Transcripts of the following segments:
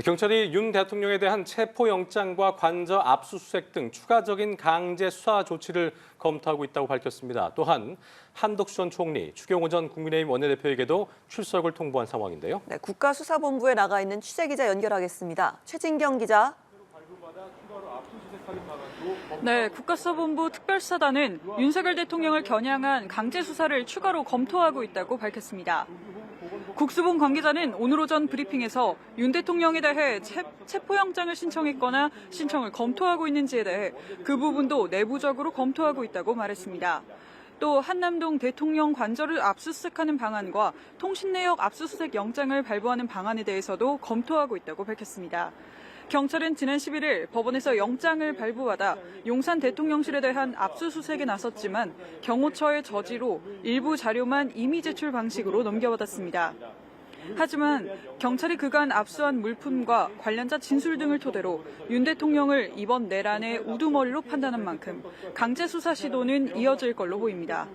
경찰이 윤 대통령에 대한 체포영장과 관저 압수수색 등 추가적인 강제 수사 조치를 검토하고 있다고 밝혔습니다. 또한 한덕수 전 총리, 추경호 전 국민의힘 원내대표에게도 출석을 통보한 상황인데요. 네, 국가수사본부에 나가 있는 취재기자 연결하겠습니다. 최진경 기자. 네, 국가수사본부 특별수사단은 윤석열 대통령을 겨냥한 강제 수사를 추가로 검토하고 있다고 밝혔습니다. 국수본 관계자는 오늘 오전 브리핑에서 윤 대통령에 대해 체포영장을 신청했거나 신청을 검토하고 있는지에 대해 그 부분도 내부적으로 검토하고 있다고 말했습니다. 또 한남동 대통령 관저를 압수수색하는 방안과 통신내역 압수수색 영장을 발부하는 방안에 대해서도 검토하고 있다고 밝혔습니다. 경찰은 지난 11일 법원에서 영장을 발부받아 용산 대통령실에 대한 압수수색에 나섰지만 경호처의 저지로 일부 자료만 임의 제출 방식으로 넘겨받았습니다. 하지만 경찰이 그간 압수한 물품과 관련자 진술 등을 토대로 윤 대통령을 이번 내란의 우두머리로 판단한 만큼 강제 수사 시도는 이어질 걸로 보입니다.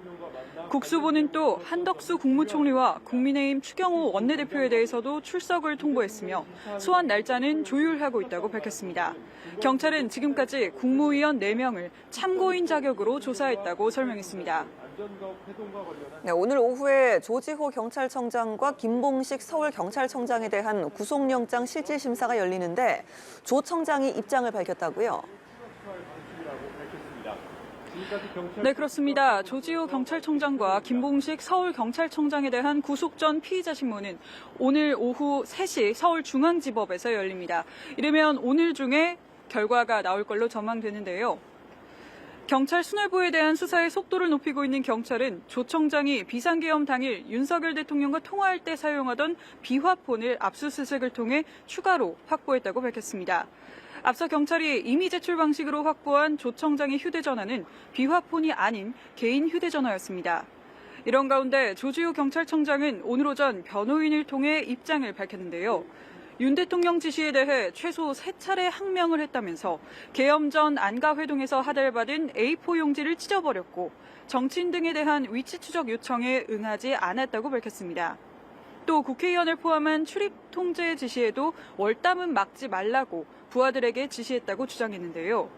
국수본은 또 한덕수 국무총리와 국민의힘 추경호 원내대표에 대해서도 출석을 통보했으며 소환 날짜는 조율하고 있다고 밝혔습니다. 경찰은 지금까지 국무위원 4명을 참고인 자격으로 조사했다고 설명했습니다. 네, 오늘 오후에 조지호 경찰청장과 김봉식 서울경찰청장에 대한 구속영장 실질심사가 열리는데 조 청장이 입장을 밝혔다고요? 네, 그렇습니다. 조지호 경찰청장과 김봉식 서울경찰청장에 대한 구속 전 피의자 신문은 오늘 오후 3시 서울중앙지법에서 열립니다. 이르면 오늘 중에 결과가 나올 걸로 전망되는데요. 경찰 수뇌부에 대한 수사의 속도를 높이고 있는 경찰은 조 청장이 비상계엄 당일 윤석열 대통령과 통화할 때 사용하던 비화폰을 압수수색을 통해 추가로 확보했다고 밝혔습니다. 앞서 경찰이 임의 제출 방식으로 확보한 조 청장의 휴대전화는 비화폰이 아닌 개인 휴대전화였습니다. 이런 가운데 조지호 경찰청장은 오늘 오전 변호인을 통해 입장을 밝혔는데요. 윤 대통령 지시에 대해 최소 3차례 항명을 했다면서 계엄 전 안가회동에서 하달받은 A4 용지를 찢어버렸고 정치인 등에 대한 위치 추적 요청에 응하지 않았다고 밝혔습니다. 또 국회의원을 포함한 출입 통제 지시에도 월담은 막지 말라고 부하들에게 지시했다고 주장했는데요.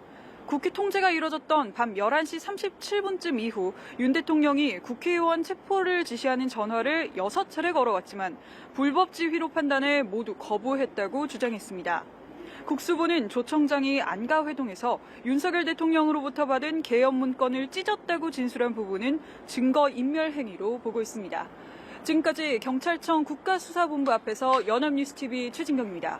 국회 통제가 이뤄졌던 밤 11시 37분쯤 이후 윤 대통령이 국회의원 체포를 지시하는 전화를 6차례 걸어왔지만 불법 지휘로 판단해 모두 거부했다고 주장했습니다. 국수본은 조 청장이 안가회동에서 윤석열 대통령으로부터 받은 계엄 문건을 찢었다고 진술한 부분은 증거인멸 행위로 보고 있습니다. 지금까지 경찰청 국가수사본부 앞에서 연합뉴스TV 최진경입니다.